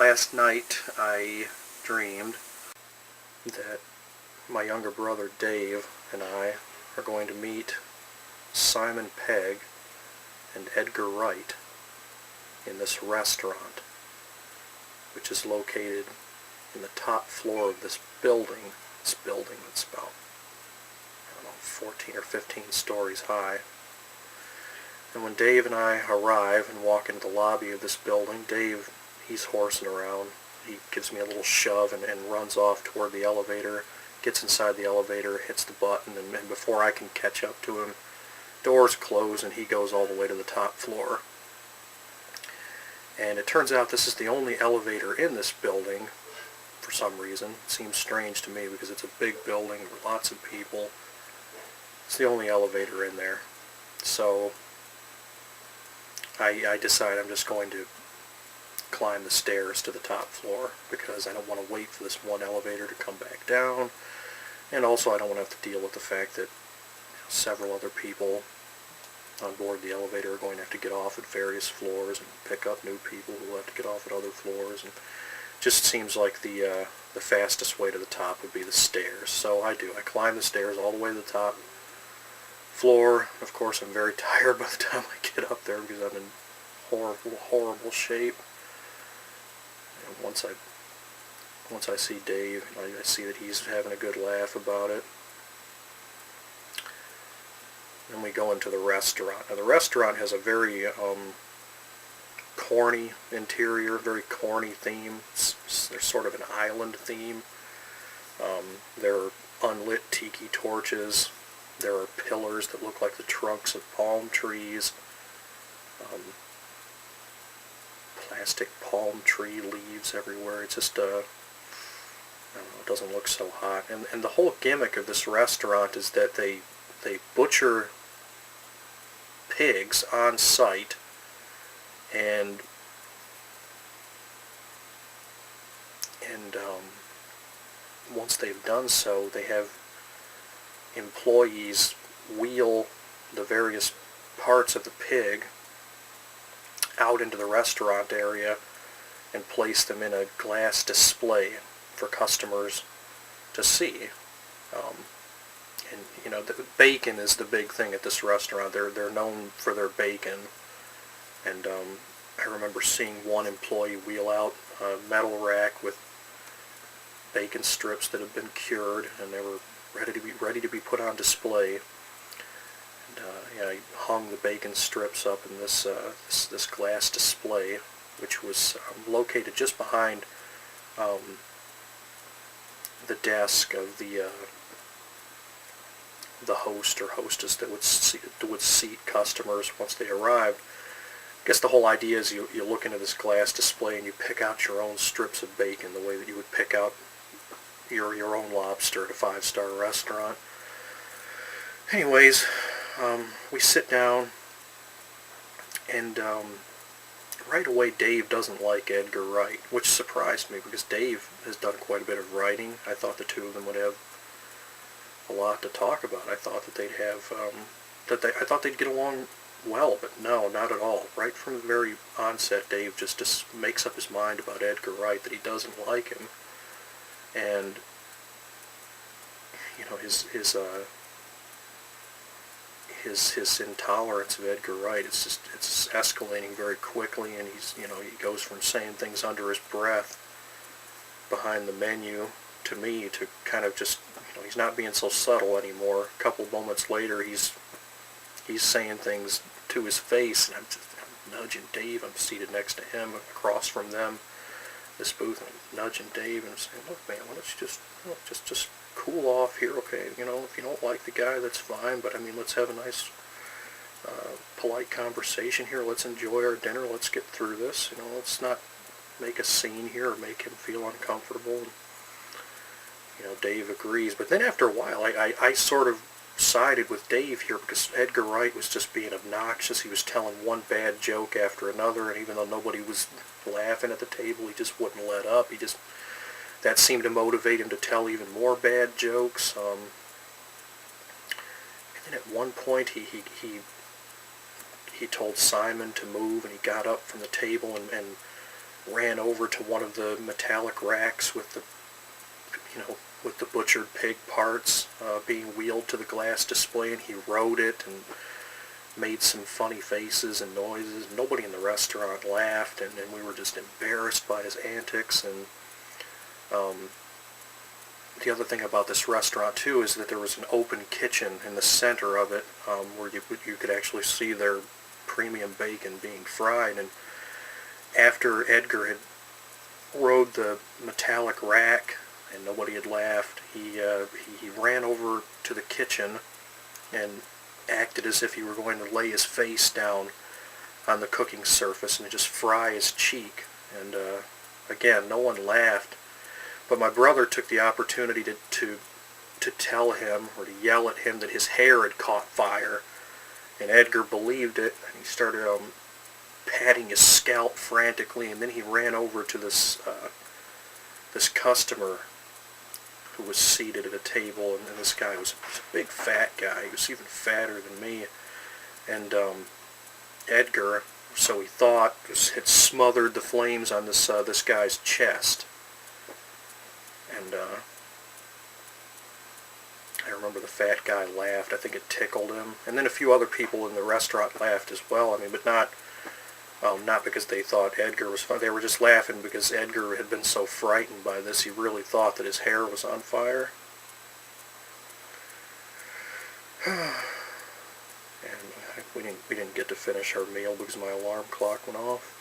Last night I dreamed that my younger brother Dave and I are going to meet Simon Pegg and Edgar Wright in this restaurant, which is located in the top floor of this building. This building that's about, 14 or 15 stories high. And when Dave and I arrive and walk into the lobby of this building, Dave, he's horsing around. He gives me a little shove and runs off toward the elevator, gets inside the elevator, hits the button, and before I can catch up to him, doors close and he goes all the way to the top floor. And it turns out this is the only elevator in this building for some reason. It seems strange to me because it's a big building, there are lots of people. It's the only elevator in there. So I decide I'm just going to climb the stairs to the top floor because I don't want to wait for this one elevator to come back down, and also I don't want to have to deal with the fact that several other people on board the elevator are going to have to get off at various floors and pick up new people who will have to get off at other floors, and just seems like the fastest way to the top would be the stairs. So I do. I climb the stairs all the way to the top floor. Of course, I'm very tired by the time I get up there because I'm in horrible shape. And once I see Dave, I see that he's having a good laugh about it. Then we go into the restaurant. Now the restaurant has a very corny interior, very corny theme. There's sort of an island theme. There are unlit tiki torches. There are pillars that look like the trunks of palm trees. Plastic palm tree leaves everywhere. It's just, I don't know, it doesn't look so hot. And the whole gimmick of this restaurant is that they butcher pigs on site, and once they've done so, they have employees wheel the various parts of the pig out into the restaurant area and place them in a glass display for customers to see. And the bacon is the big thing at this restaurant. They're known for their bacon, and I remember seeing one employee wheel out a metal rack with bacon strips that had been cured, and they were ready to be put on display. And he hung the bacon strips up in this glass display, which was located just behind the desk of the host or hostess that would seat customers once they arrived. I guess the whole idea is you look into this glass display and you pick out your own strips of bacon the way that you would pick out your own lobster at a 5-star restaurant. Anyways, we sit down, and right away Dave doesn't like Edgar Wright, which surprised me because Dave has done quite a bit of writing. I thought the two of them would have a lot to talk about. I thought that they'd have I thought they'd get along well, but no, not at all. Right from the very onset, Dave just makes up his mind about Edgar Wright, that he doesn't like him. And his intolerance of Edgar Wright, it's escalating very quickly, and he goes from saying things under his breath behind the menu to me to kind of just, he's not being so subtle anymore. A couple moments later, he's saying things to his face, and I'm nudging Dave. I'm seated next to him, across from them, this booth, and I'm nudging Dave, and I'm saying, look, man, why don't you just cool off here, okay? If you don't like the guy, that's fine, but let's have a nice, polite conversation here. Let's enjoy our dinner. Let's get through this. Let's not make a scene here or make him feel uncomfortable. And, Dave agrees, but then after a while, I sort of sided with Dave here because Edgar Wright was just being obnoxious. He was telling one bad joke after another, and even though nobody was laughing at the table, he just wouldn't let up. That seemed to motivate him to tell even more bad jokes. And then at one point he told Simon to move, and he got up from the table and ran over to one of the metallic racks with the, with the butchered pig parts being wheeled to the glass display, and he rode it and made some funny faces and noises. Nobody in the restaurant laughed, and we were just embarrassed by his antics. And the other thing about this restaurant too is that there was an open kitchen in the center of it, where you could actually see their premium bacon being fried. And after Edgar had rode the metallic rack and nobody had laughed, he ran over to the kitchen and acted as if he were going to lay his face down on the cooking surface and just fry his cheek. And again, no one laughed, but my brother took the opportunity to tell him, or to yell at him, that his hair had caught fire. And Edgar believed it, and he started patting his scalp frantically, and then he ran over to this customer who was seated at a table, and this guy was a big fat guy. He was even fatter than me. And Edgar, so he thought, had smothered the flames on this guy's chest. And I remember the fat guy laughed. I think it tickled him. And then a few other people in the restaurant laughed as well. I mean, but not because they thought Edgar was funny. They were just laughing because Edgar had been so frightened by this. He really thought that his hair was on fire. And we didn't get to finish our meal because my alarm clock went off.